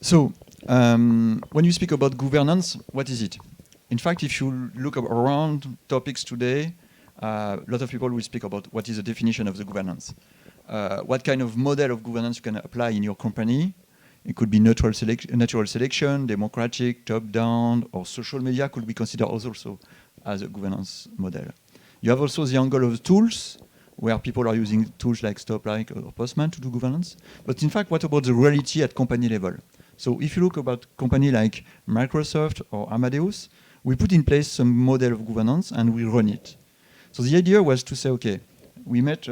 So, when you speak about governance, what is it? In fact, if you look around topics today, a lot of people will speak about what is the definition of the governance. What kind of model of governance you can apply in your company. It could be natural selection, democratic, top-down, or social media could be considered also as a governance model. You have also the angle of tools, where people are using tools like Stoplight or Postman to do governance. But in fact, what about the reality at company level? So if you look about company like Microsoft or Amadeus, we put in place some model of governance and we run it. So the idea was to say, okay, we met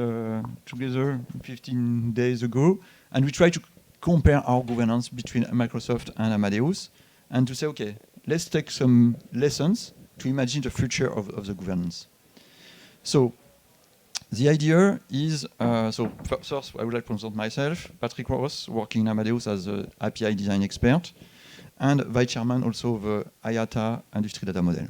together 15 days ago, and we try to compare our governance between Microsoft and Amadeus, and to say, okay, let's take some lessons to imagine the future of the governance. So the idea is, first I would like to present myself, Patrick Ross, working in Amadeus as an API design expert, and vice chairman also of the IATA Industry Data Model.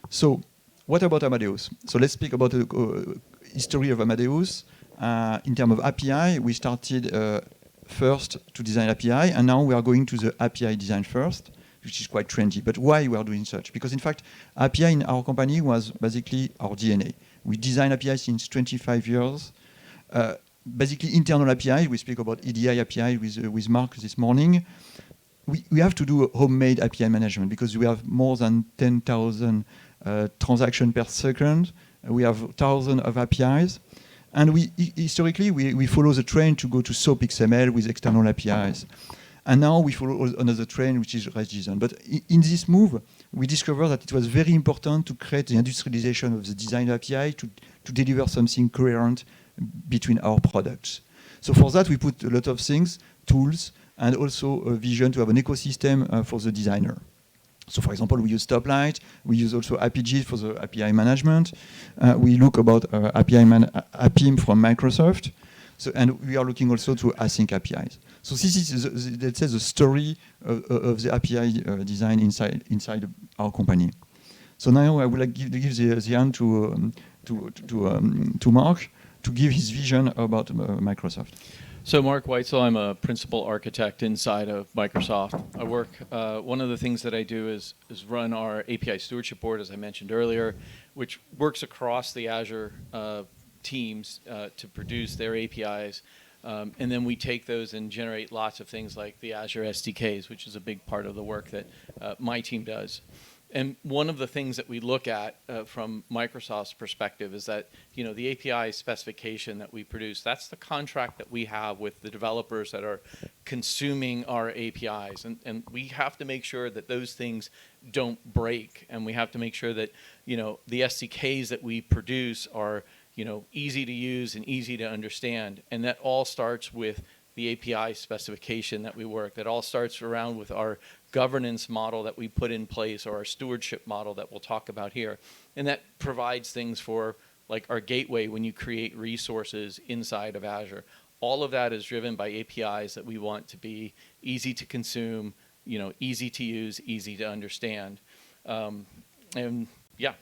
So what about Amadeus? So let's speak about the history of Amadeus. In terms of API, we started first to design API, and now we are going to the API design first, which is quite trendy. But why we are doing such? Because in fact, API in our company was basically our DNA. We design API since 25 years. Basically, internal API, we speak about EDI API with Mark this morning. We have to do homemade API management because we have more than 10,000 transactions per second. We have thousands of APIs. And historically, we follow the trend to go to SOAP XML with external APIs. And now we follow another trend, which is REST-JSON. But in this move, we discovered that it was very important to create the industrialization of the design API to deliver something coherent between our products. So for that, we put a lot of things, tools, and also a vision to have an ecosystem for the designer. So for example, we use Stoplight, we use also APG for the API management. We look about APIM from Microsoft. So, and we are looking also to async APIs. So this is, let's say, the story of the API design inside our company. So now I would like to give the hand to Mark to give his vision about Microsoft. So Mark Weitzel, I'm a principal architect inside of Microsoft. I work, one of the things that I do is run our API stewardship board, as I mentioned earlier, which works across the Azure teams to produce their APIs. And then we take those and generate lots of things like the Azure SDKs, which is a big part of the work that my team does. And one of the things that we look at from Microsoft's perspective is that, the API specification that we produce, that's the contract that we have with the developers that are consuming our APIs. And we have to make sure that those things don't break. And we have to make sure that, the SDKs that we produce are, easy to use and easy to understand. And that all starts with the API specification that we work. That all starts around with our governance model that we put in place, or our stewardship model that we'll talk about here. And that provides things for like our gateway when you create resources inside of Azure. All of that is driven by APIs that we want to be easy to consume, easy to use, easy to understand. And yeah,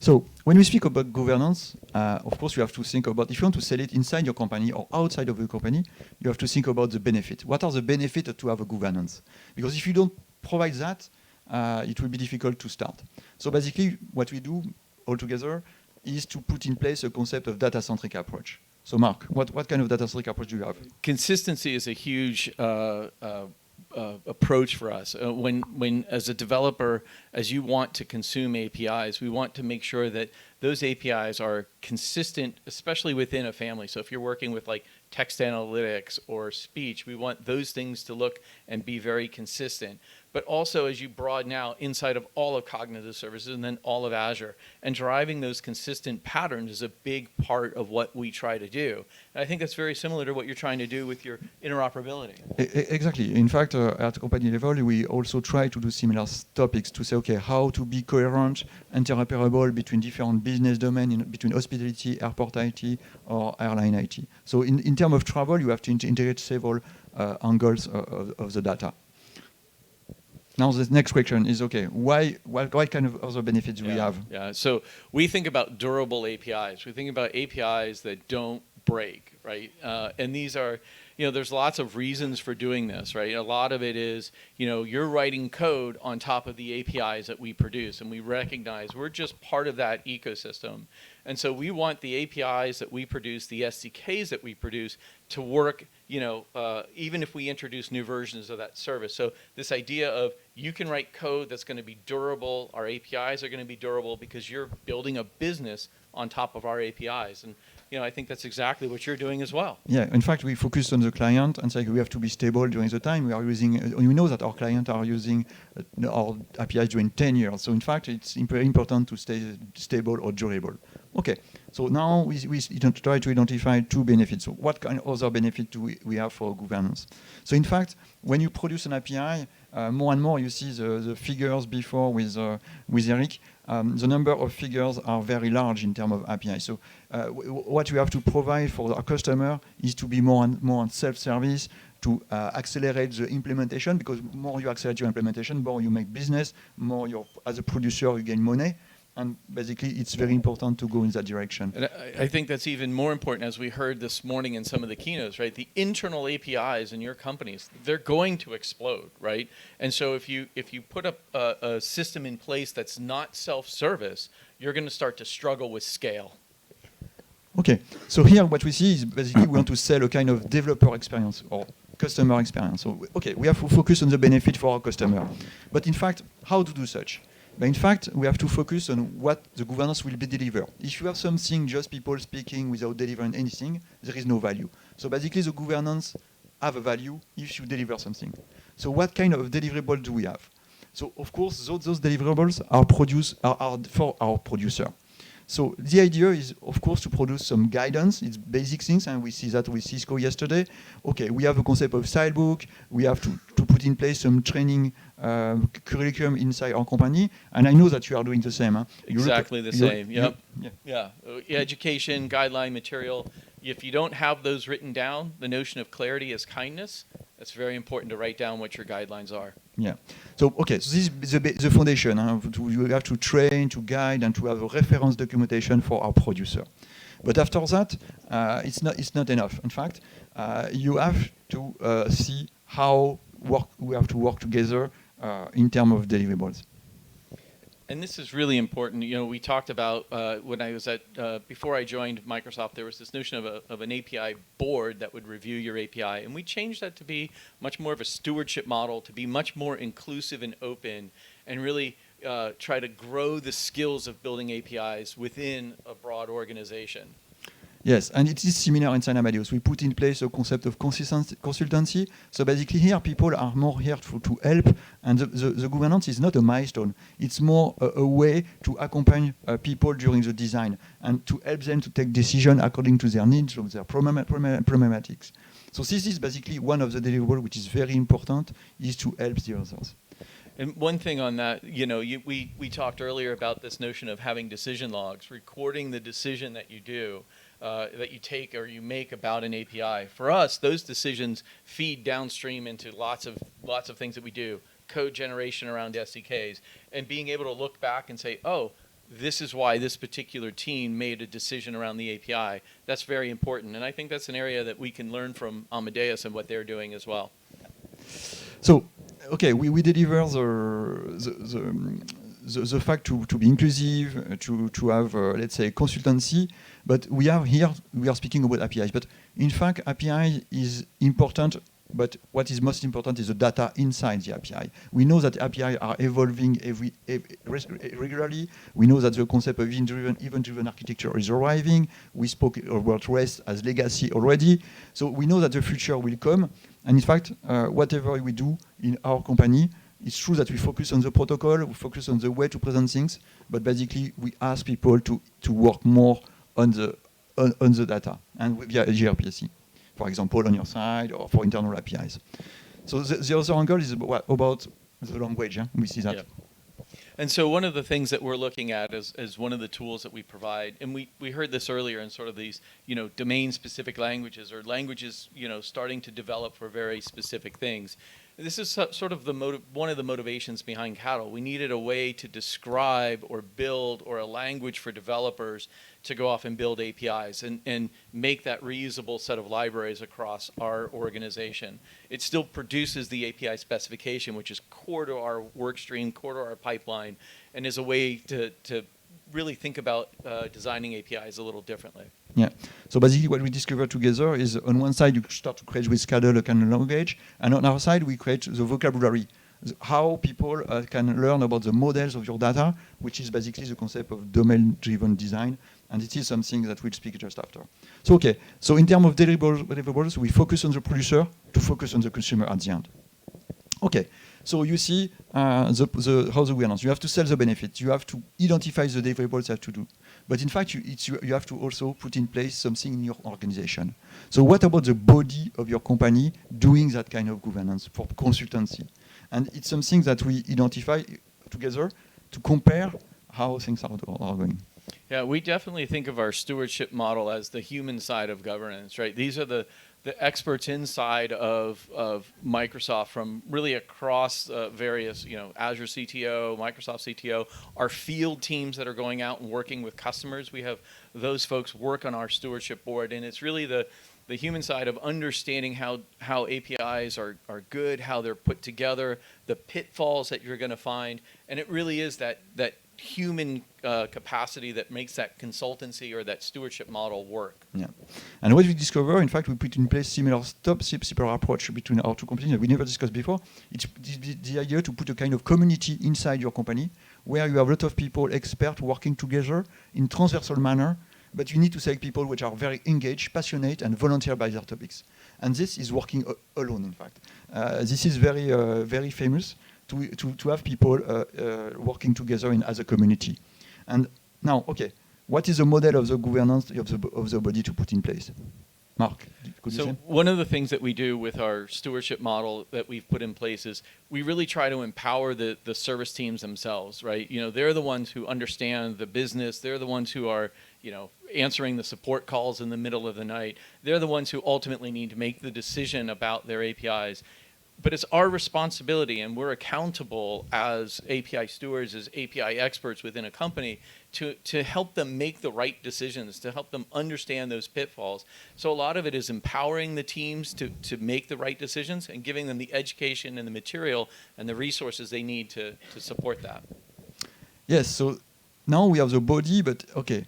So when we speak about governance, of course you have to think about, if you want to sell it inside your company or outside of your company, you have to think about the benefit. What are the benefits to have a governance? Because if you don't provide that, it will be difficult to start. So basically what we do altogether is to put in place a concept of data-centric approach. So Mark, what kind of data-centric approach do you have? Consistency is a huge approach for us. When as a developer, as you want to consume APIs, we want to make sure that those APIs are consistent, especially within a family. So if you're working with like text analytics or speech, we want those things to look and be very consistent. But also as you broaden out inside of all of cognitive services and then all of Azure, and driving those consistent patterns is a big part of what we try to do. And I think that's very similar to what you're trying to do with your interoperability. Exactly. In fact, at company level, we also try to do similar topics to say, okay, how to be coherent, interoperable between different business domains, between hospitality, airport IT, or airline IT. So in terms of travel, you have to integrate several angles of the data. Now the next question is, okay, what kind of other benefits do we have? Yeah, so we think about durable APIs. We think about APIs that don't break, right? And these are, there's lots of reasons for doing this, right? A lot of it is, you're writing code on top of the APIs that we produce, and we recognize we're just part of that ecosystem. And so we want the APIs that we produce, the SDKs that we produce, to work, even if we introduce new versions of that service. So this idea of you can write code that's going to be durable, our APIs are going to be durable because you're building a business on top of our APIs. And I think that's exactly what you're doing as well. Yeah, in fact, we focus on the client and say we have to be stable during the time. We are using, we know that our clients are using our APIs during 10 years. So in fact, it's very important to stay stable or durable. Okay, so now we try to identify two benefits. So what kind of other benefit do we have for governance? So in fact, when you produce an API, more and more you see the figures before with Eric. The number of figures are very large in terms of API. So what we have to provide for our customer is to be more and more self-service, to accelerate the implementation, because more you accelerate your implementation, more you make business, more as a producer you gain money. And basically, it's very important to go in that direction. And I think that's even more important, as we heard this morning in some of the keynotes, right? The internal APIs in your companies, they're going to explode, right? And so if you put up a system in place that's not self-service, you're going to start to struggle with scale. Okay, so here what we see is basically we want to sell a kind of developer experience or customer experience. So, okay, we have to focus on the benefit for our customer. But in fact, how to do such? But in fact, we have to focus on what the governance will be delivered. If you have something just people speaking without delivering anything, there is no value. So basically, the governance have a value if you deliver something. So what kind of deliverable do we have? So of course, those deliverables are for our producer. So the idea is, of course, to produce some guidance. It's basic things, and we see that with Cisco yesterday. Okay, we have a concept of stylebook. We have to put in place some training curriculum inside our company, and I know that you are doing the same. Huh? Exactly the same. Yep. Yeah. Education, guideline material. If you don't have those written down, the notion of clarity is kindness. It's very important to write down what your guidelines are. Yeah. So, okay, so this is the foundation. You have to train, to guide, and to have a reference documentation for our producer. But after that, it's not enough. In fact, you have to see how we have to work together in terms of deliverables. And this is really important. We talked about when I was before I joined Microsoft, there was this notion of an API board that would review your API. And we changed that to be much more of a stewardship model, to be much more inclusive and open, and really try to grow the skills of building APIs within a broad organization. Yes, and it is similar inside Amadeus. We put in place a concept of consultancy. So basically here, people are more here to help, and the governance is not a milestone. It's more a way to accompany people during the design and to help them to take decisions according to their needs or their problematics. So this is basically one of the deliverables which is very important, is to help the others. And one thing on that, we talked earlier about this notion of having decision logs, recording the decision that you do. That you take or you make about an API. For us, those decisions feed downstream into lots of things that we do, code generation around SDKs, and being able to look back and say, oh, this is why this particular team made a decision around the API. That's very important, and I think that's an area that we can learn from Amadeus and what they're doing as well. So, okay, we deliver the fact to be inclusive, to have, let's say, consultancy, but we are speaking about APIs. But in fact, API is important, but what is most important is the data inside the API. We know that API are evolving regularly. We know that the concept of event-driven architecture is arriving. We spoke about REST as legacy already. So we know that the future will come. And in fact, whatever we do in our company, it's true that we focus on the protocol, we focus on the way to present things, but basically we ask people to work more on the data and via gRPC, for example, on your side or for internal APIs. So the other angle is about the language. We see that. Yeah. And so one of the things that we're looking at is one of the tools that we provide, and we heard this earlier in sort of these, domain-specific languages or languages, starting to develop for very specific things. This is sort of one of the motivations behind Cattle. We needed a way to describe or build or a language for developers to go off and build APIs and make that reusable set of libraries across our organization. It still produces the API specification, which is core to our work stream, core to our pipeline, and is a way to really think about designing APIs a little differently. Yeah. So basically what we discovered together is on one side you start to create with Cadel a kind of language, and on our side we create the vocabulary, how people can learn about the models of your data, which is basically the concept of domain-driven design, and it is something that we'll speak just after. So okay, so in terms of deliverables, we focus on the producer to focus on the consumer at the end. Okay, so you see how the governance. You have to sell the benefits. You have to identify the deliverables you have to do. But in fact, you have to also put in place something in your organization. So what about the body of your company doing that kind of governance for consultancy? And it's something that we identify together to compare how things are going. Yeah, we definitely think of our stewardship model as the human side of governance, right? These are the experts inside of Microsoft from really across various, Azure CTO, Microsoft CTO, our field teams that are going out and working with customers. We have those folks work on our stewardship board, and it's really the human side of understanding how APIs are good, how they're put together, the pitfalls that you're going to find, and it really is that human capacity that makes that consultancy or that stewardship model work. Yeah, and what we discover, in fact, we put in place similar approach between our two companies that we never discussed before. It's the idea to put a kind of community inside your company where you have a lot of people, experts, working together in transversal manner, but you need to select people which are very engaged, passionate, and volunteer by their topics. And this is working alone, in fact. This is very famous. To have people working together as a community. And now, okay, what is the model of the governance of the body to put in place? Mark, could you say? So one of the things that we do with our stewardship model that we've put in place is we really try to empower the service teams themselves, right? They're the ones who understand the business. They're the ones who are, answering the support calls in the middle of the night. They're the ones who ultimately need to make the decision about their APIs. But it's our responsibility, and we're accountable as API stewards, as API experts within a company, to help them make the right decisions, to help them understand those pitfalls. So a lot of it is empowering the teams to make the right decisions and giving them the education and the material and the resources they need to support that. Yes, so now we have the body, but okay.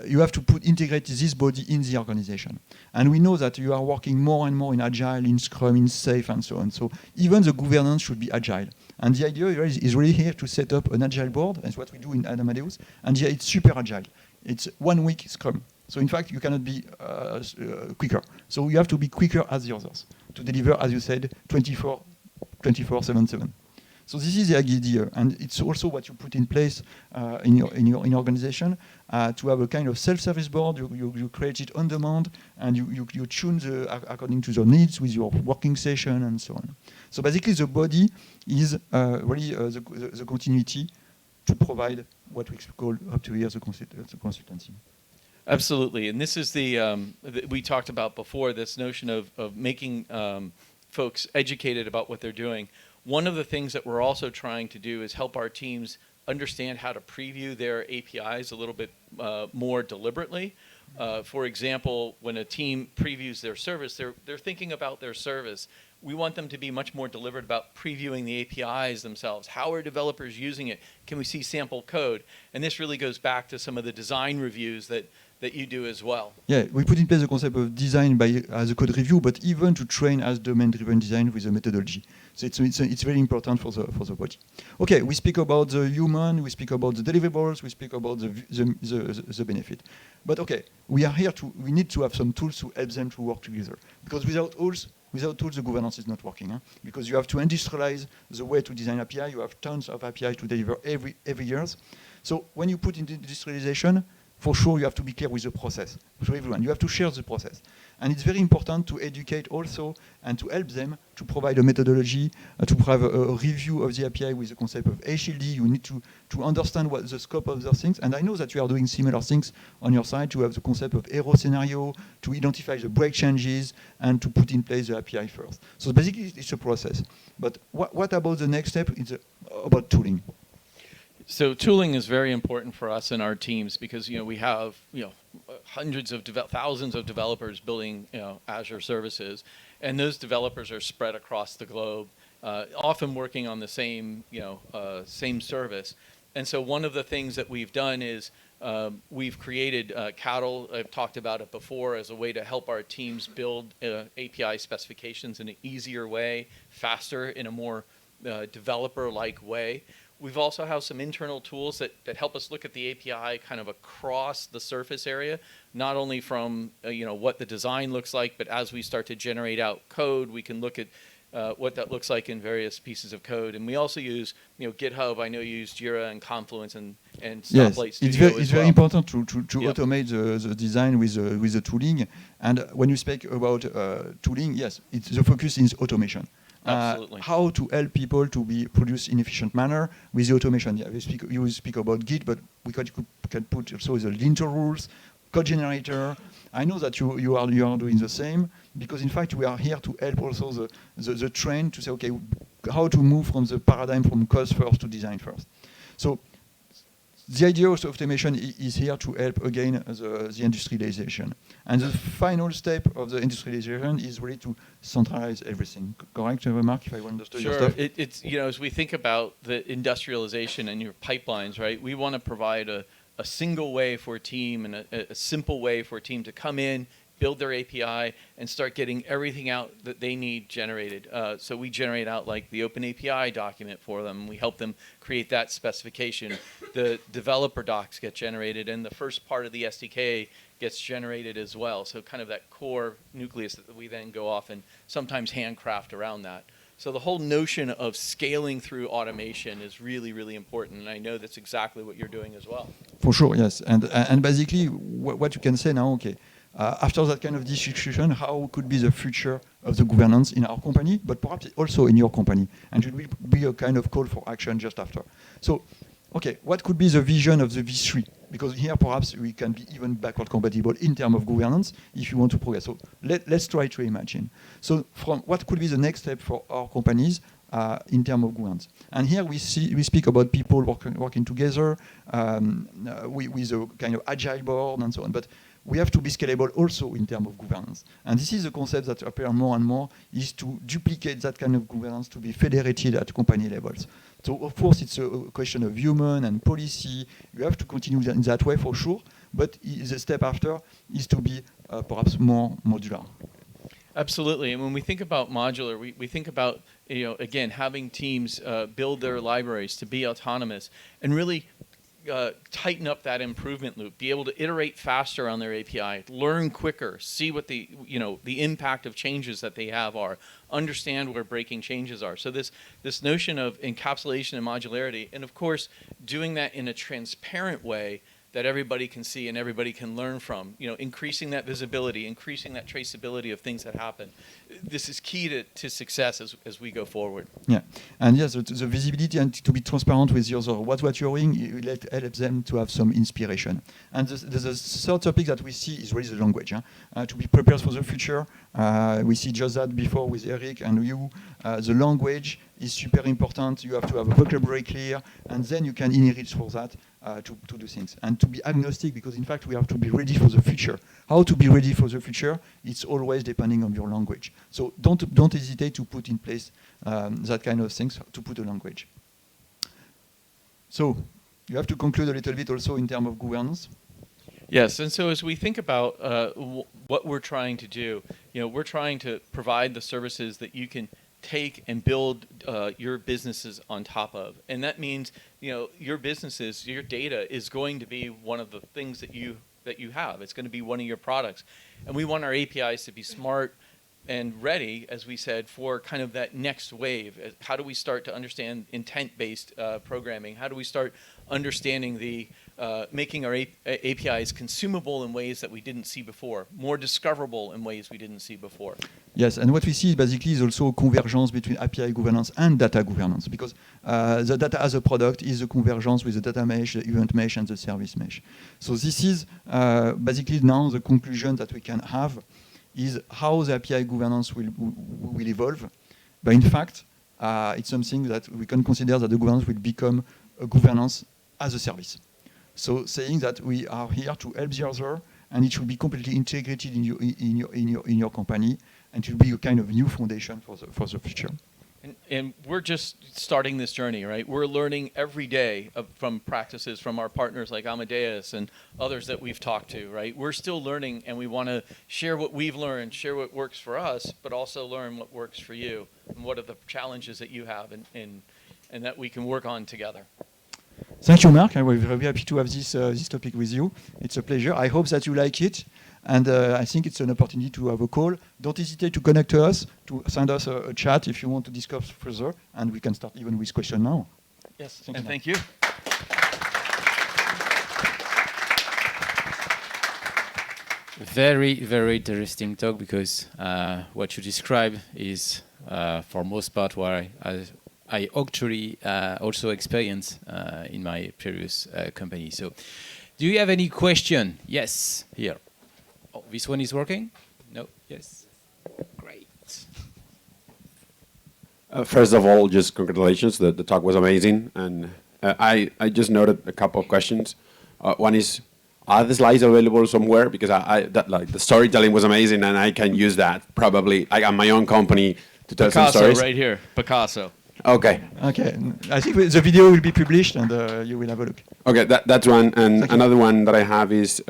You have to integrate this body in the organization. And we know that you are working more and more in Agile, in Scrum, in Safe, and so on. So even the governance should be Agile. And the idea is really here to set up an Agile board. That's what we do in Amadeus. And it's super Agile. It's 1 week Scrum. So in fact, you cannot be quicker. So you have to be quicker as the others to deliver, as you said, 24/7. So this is the idea, and it's also what you put in place in your organization to have a kind of self-service board. You create it on demand, and you tune according to your needs with your working session and so on. So basically, the body is really the continuity to provide what we call up to here the consultancy. Absolutely, and this is we talked about before, this notion of making folks educated about what they're doing. One of the things that we're also trying to do is help our teams understand how to preview their APIs a little bit more deliberately. For example, when a team previews their service, they're thinking about their service. We want them to be much more deliberate about previewing the APIs themselves. How are developers using it? Can we see sample code? And this really goes back to some of the design reviews that you do as well. Yeah, we put in place the concept of design as a code review, but even to train as domain-driven design with a methodology. So it's very important for the body. Okay, we speak about the human, we speak about the deliverables, we speak about the benefit. But okay, we need to have some tools to help them to work together. Because without tools, the governance is not working. Because you have to industrialize the way to design API. You have tons of API to deliver every year. So when you put into industrialization, for sure, you have to be clear with the process. For everyone, you have to share the process. And it's very important to educate also and to help them to provide a methodology, to provide a review of the API with the concept of HLD. You need to understand what the scope of those things. And I know that you are doing similar things on your side to have the concept of error scenario, to identify the break changes, and to put in place the API first. So basically, it's a process. But what about the next step? It's about tooling. So tooling is very important for us and our teams because we have hundreds of thousands of developers building Azure services, and those developers are spread across the globe, often working on the same same service. And so one of the things that we've done is we've created Cattle. I've talked about it before as a way to help our teams build API specifications in an easier way, faster, in a more developer-like way. We've also have some internal tools that help us look at the API kind of across the surface area, not only from what the design looks like, but as we start to generate out code, we can look at what that looks like in various pieces of code. And we also use GitHub. I know you use Jira and Confluence and Stoplight Studio. It's very important to automate the design with the tooling. And when you speak about tooling, yes, the focus is automation. Absolutely. How to help people to be produced in efficient manner with the automation. Yeah, you speak about Git, but we can put also the linter rules, code generator. I know that you are doing the same because in fact we are here to help also the train to say, okay, how to move from the paradigm from cost first to design first. So the idea of automation is here to help again the industrialization. And the final step of the industrialization is really to centralize everything. Correct, Mark, if I understood your stuff? Sure. It's as we think about the industrialization and your pipelines, right? We want to provide a single way for a team and a simple way for a team to come in, build their API, and start getting everything out that they need generated. So we generate out like the Open API document for them. We help them create that specification. The developer docs get generated, and the first part of the SDK gets generated as well. So kind of that core nucleus that we then go off and sometimes handcraft around that. So the whole notion of scaling through automation is really, really important, and I know that's exactly what you're doing as well. For sure, yes. And basically, what you can say now, okay, after that kind of discussion, how could be the future of the governance in our company, but perhaps also in your company? And should we be a kind of call for action just after? So, okay, what could be the vision of the V3? Because here perhaps we can be even backward compatible in terms of governance if you want to progress. So let's try to imagine. So from what could be the next step for our companies in terms of governance? And here we speak about people working together with a kind of agile board and so on. But we have to be scalable also in terms of governance. And this is a concept that appears more and more, is to duplicate that kind of governance to be federated at company levels. So of course it's a question of human and policy. You have to continue in that way for sure, but the step after is to be perhaps more modular. Absolutely, and when we think about modular, we think about again having teams build their libraries to be autonomous and really tighten up that improvement loop, be able to iterate faster on their API, learn quicker, see what the impact of changes that they have are, understand where breaking changes are. So this notion of encapsulation and modularity, and of course doing that in a transparent way that everybody can see and everybody can learn from, increasing that visibility, increasing that traceability of things that happen. This is key to success as we go forward. Yeah, and yes, the visibility and to be transparent with the other. What you're doing, you help them to have some inspiration. And the third topic that we see is really the language. To be prepared for the future, we see just that before with Eric and you. The language is super important. You have to have a vocabulary clear, and then you can inherit for that to do things. And to be agnostic, because in fact we have to be ready for the future. How to be ready for the future? It's always depending on your language. So don't hesitate to put in place that kind of things, to put a language. So you have to conclude a little bit also in terms of governance. Yes, and so as we think about what we're trying to do, we're trying to provide the services that you can take and build your businesses on top of. And that means, your businesses, your data is going to be one of the things that you have. It's going to be one of your products. And we want our APIs to be smart and ready, as we said, for kind of that next wave. How do we start to understand intent-based programming? How do we start understanding the making our APIs consumable in ways that we didn't see before, more discoverable in ways we didn't see before. Yes, and what we see basically is also convergence between API governance and data governance, because the data as a product is a convergence with the data mesh, the event mesh, and the service mesh. So this is basically now the conclusion that we can have is how the API governance will evolve. But in fact, it's something that we can consider that the governance will become a governance as a service. So saying that we are here to help the other, and it should be completely integrated in your company, and it will be a kind of new foundation for the future. And we're just starting this journey, right? We're learning every day from practices from our partners like Amadeus and others that we've talked to, right? We're still learning, and we want to share what we've learned, share what works for us, but also learn what works for you and what are the challenges that you have and that we can work on together. Thank you, Mark. I was very happy to have this topic with you. It's a pleasure. I hope that you like it. And I think it's an opportunity to have a call. Don't hesitate to connect to us, to send us a chat if you want to discuss further. And we can start even with questions now. Yes, thank you. Very, very interesting talk, because what you describe is, for most part, what I actually also experienced in my previous company. So, do you have any question? Yes, here. Oh, this one is working? No? Yes? Great. First of all, just congratulations. The talk was amazing. And I just noted a couple of questions. One is, are the slides available somewhere? Because the storytelling was amazing, and I can use that probably on my own company to tell some stories. Picasso right here. Picasso. Okay. Okay. I think the video will be published, and you will have a look. Okay, that's one. And another one that I have is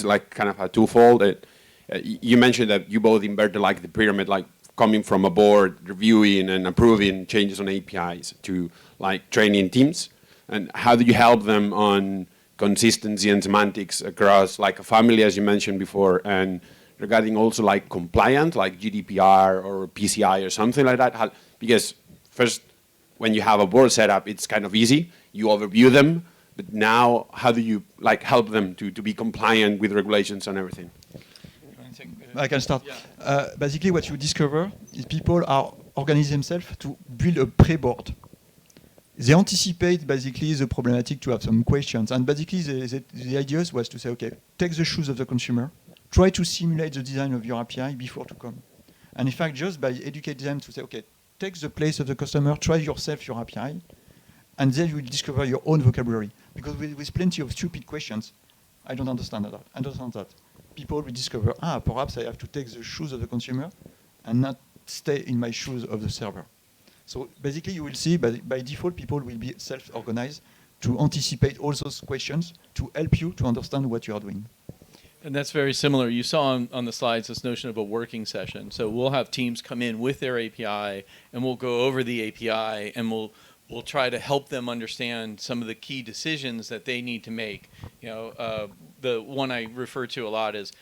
like kind of a twofold. You mentioned that you both inverted like the pyramid, like coming from a board, reviewing and approving changes on APIs to like training teams. And how do you help them on consistency and semantics across like a family, as you mentioned before, and regarding also like compliance, like GDPR or PCI or something like that? Because first, when you have a board set up, it's kind of easy. You overview them, but now how do you like help them to be compliant with regulations and everything? I can start. Yeah. Basically, what you discover is people are organizing themselves to build a pre-board. They anticipate basically the problematic to have some questions, and basically the idea was to say, okay, take the shoes of the consumer, try to simulate the design of your API before to come, and in fact, just by educating them to say, okay, take the place of the customer, try yourself your API, and then you will discover your own vocabulary. Because with plenty of stupid questions, I don't understand that. People will discover, perhaps I have to take the shoes of the consumer and not stay in my shoes of the server. So basically, you will see by default, people will be self-organized to anticipate all those questions to help you to understand what you are doing. And that's very similar. You saw on the slides this notion of a working session. So we'll have teams come in with their API, and we'll go over the API, and we'll try to help them understand some of the key decisions that they need to make. You know, the one I refer to a lot is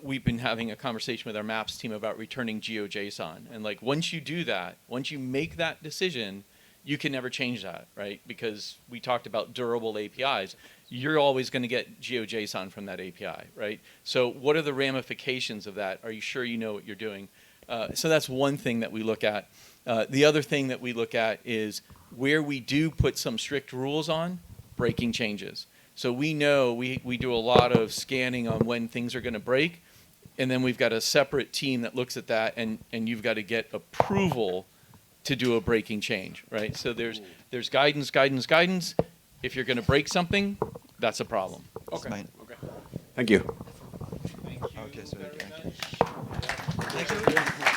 we've been having a conversation with our Maps team about returning GeoJSON. And like once you do that, once you make that decision, you can never change that, right? Because we talked about durable APIs. You're always going to get GeoJSON from that API, right? So what are the ramifications of that? Are you sure you know what you're doing? So that's one thing that we look at. The other thing that we look at is where we do put some strict rules on, breaking changes. So we know we do a lot of scanning on when things are going to break, and then we've got a separate team that looks at that, and you've got to get approval to do a breaking change, right? So there's guidance. If you're going to break something, that's a problem. Okay. Okay. Thank you. Thank you. Okay, so Thank you.